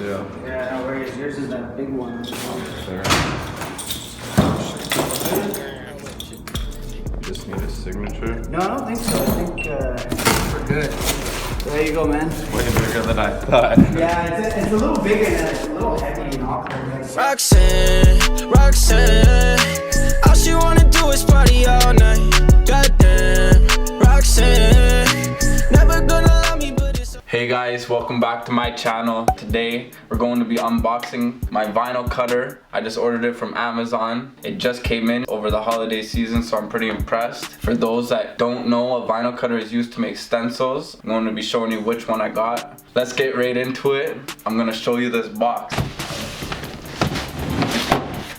Yeah. Yeah, no worries. Yours is that big one. Sure. Just need a signature. No, I don't think so. I think we're good. There you go, man. Way bigger than I thought. Yeah, it's a little bigger and it's a little heavy and awkward. Roxanne, Roxanne, all she wanna do is party all night. Goddamn, Roxanne, never gonna love me, but it's. Hey guys, welcome back to my channel. Today we're going to be unboxing my vinyl cutter. I just ordered it from Amazon. It just came in over the holiday season, so I'm pretty impressed. For those that don't know, a vinyl cutter is used to make stencils. I'm going to be showing you which one I got. Let's get right into it. I'm going to show you this box.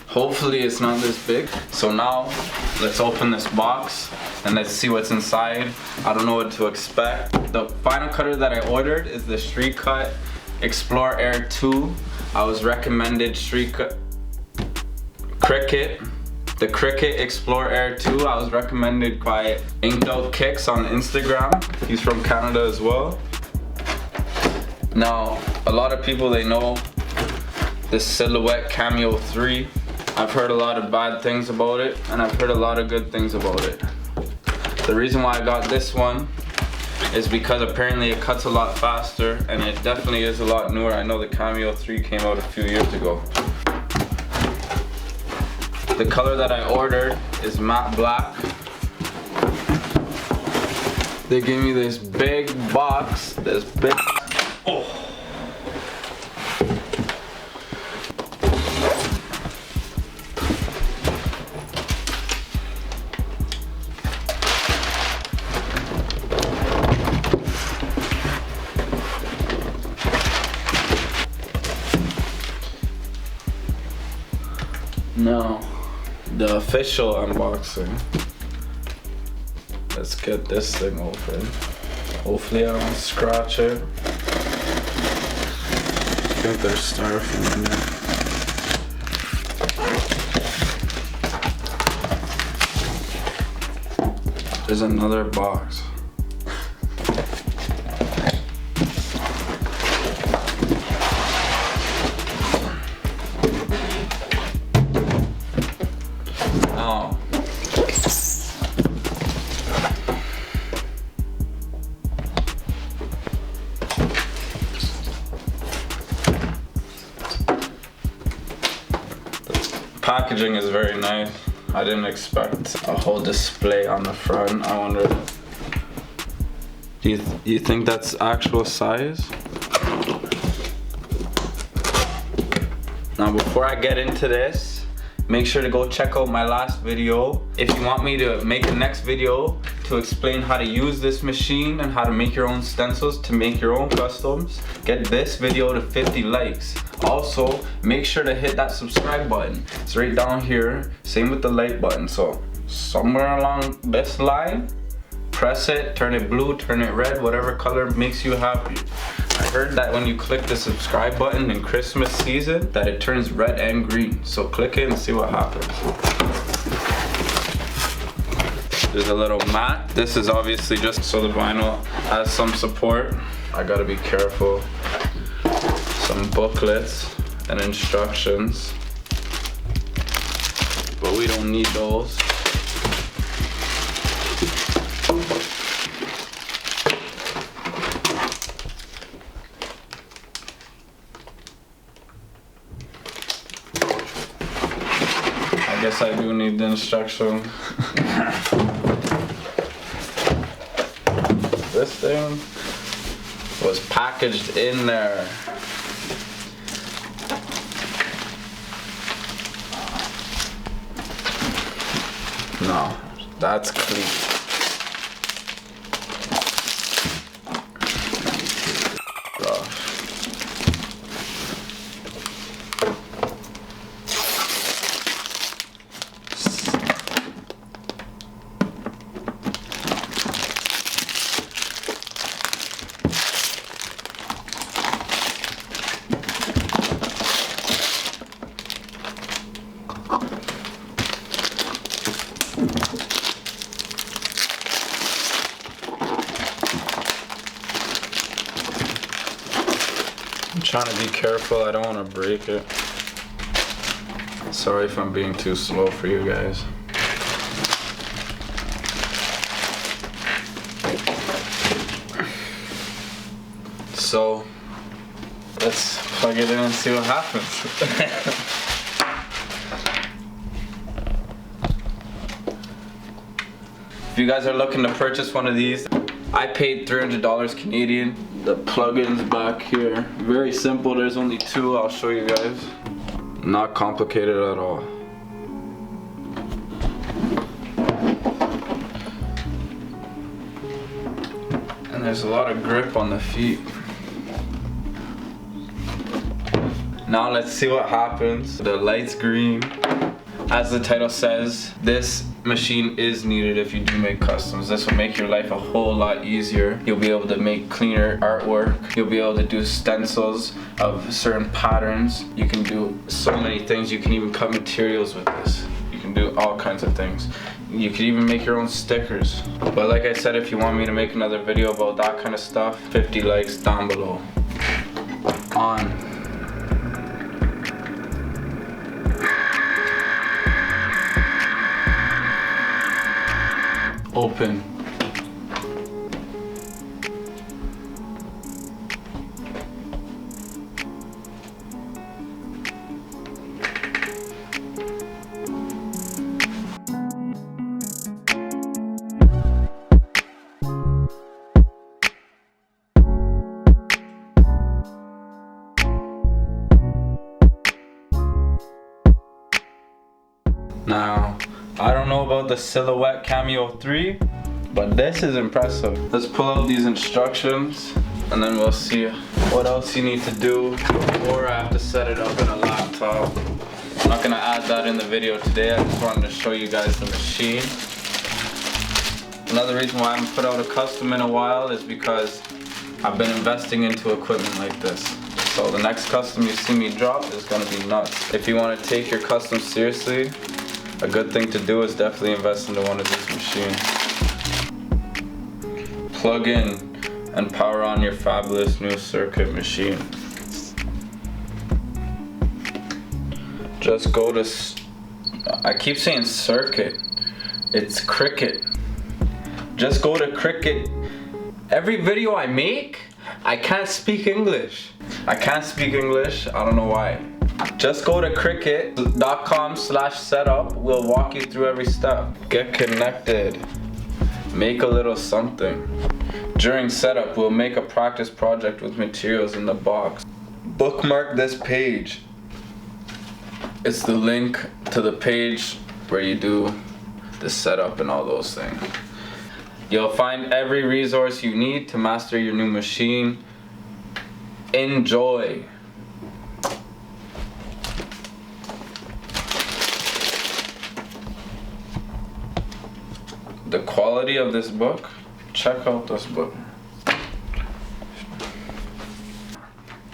Hopefully it's not this big. So now let's open this box and let's see what's inside. I don't know what to expect. The vinyl cutter that I ordered is the Street Cut Explore Air 2. I was recommended Cricut. The Cricut Explore Air 2. I was recommended by Inked Out Kicks on Instagram. He's from Canada as well. Now, a lot of people, they know this Silhouette Cameo 3. I've heard a lot of bad things about it, and I've heard a lot of good things about it. The reason why I got this one is because apparently it cuts a lot faster, and it definitely is a lot newer. I know the Cameo 3 came out a few years ago. The color that I ordered is matte black. They gave me this big box, this big, oh. Now, the official unboxing. Let's get this thing open. Hopefully I don't scratch it. I think there's styrofoam in there. There's another box. Oh. The packaging is very nice. I didn't expect a whole display on the front. I wonder, do you think that's actual size? Now before I get into this, make sure to go check out my last video. If you want me to make the next video to explain how to use this machine and how to make your own stencils, to make your own customs, get this video to 50 likes. Also, make sure to hit that subscribe button. It's right down here. Same with the like button. So somewhere along this line, press it, turn it blue, turn it red, whatever color makes you happy. I heard that when you click the subscribe button in Christmas season, that it turns red and green. So click it and see what happens. There's a little mat. This is obviously just so the vinyl has some support. I gotta be careful. Some booklets and instructions, but we don't need those. I guess I do need the instruction. This thing was packaged in there. No, that's clean. trying to be careful. I don't want to break it. Sorry if I'm being too slow for you guys. So let's plug it in and see what happens. If you guys are looking to purchase one of these, I paid $300 Canadian. The plugins back here, very simple. There's only two. I'll show you guys. Not complicated at all. And there's a lot of grip on the feet. Now let's see what happens. The light's green. As the title says, this machine is needed if you do make customs. This will make your life a whole lot easier. You'll be able to make cleaner artwork. You'll be able to do stencils of certain patterns. You can do so many things. You can even cut materials with this. You can do all kinds of things. You can even make your own stickers. But like I said, if you want me to make another video about that kind of stuff, 50 likes down below. On. Open. Now, I don't know about the Silhouette Cameo 3, but this is impressive. Let's pull out these instructions and then we'll see what else you need to do, or I have to set it up in a laptop. I'm not gonna add that in the video today. I just wanted to show you guys the machine. Another reason why I haven't put out a custom in a while is because I've been investing into equipment like this. So the next custom you see me drop is gonna be nuts. If you wanna take your custom seriously, a good thing to do is definitely invest into one of these machines. Plug in and power on your fabulous new circuit machine. Just go to, I keep saying circuit, it's Cricut. Just go to Cricut. Every video I make, I can't speak English. I don't know why. Just go to cricut.com/setup. We'll walk you through every step. Get connected. Make a little something. During setup, we'll make a practice project with materials in the box. Bookmark this page. It's the link to the page where you do the setup and all those things. You'll find every resource you need to master your new machine. Enjoy. The quality of this book, check out this book.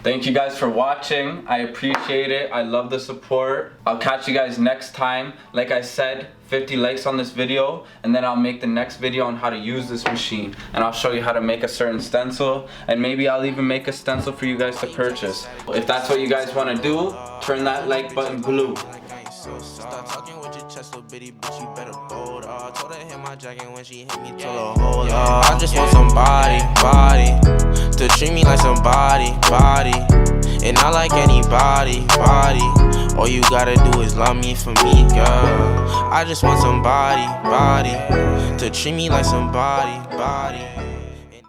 Thank you guys for watching. I appreciate it. I love the support. I'll catch you guys next time. Like I said, 50 likes on this video, and then I'll make the next video on how to use this machine. And I'll show you how to make a certain stencil, and maybe I'll even make a stencil for you guys to purchase. If that's what you guys want to do, turn that like button blue. Stop talking with your chest, little bitty bitch, you better bold. I told her hit my jacket when she hit me, told her hold up. I just want somebody, to treat me like somebody, and not like anybody, All you gotta do is love me for me, girl. I just want somebody, to treat me like somebody,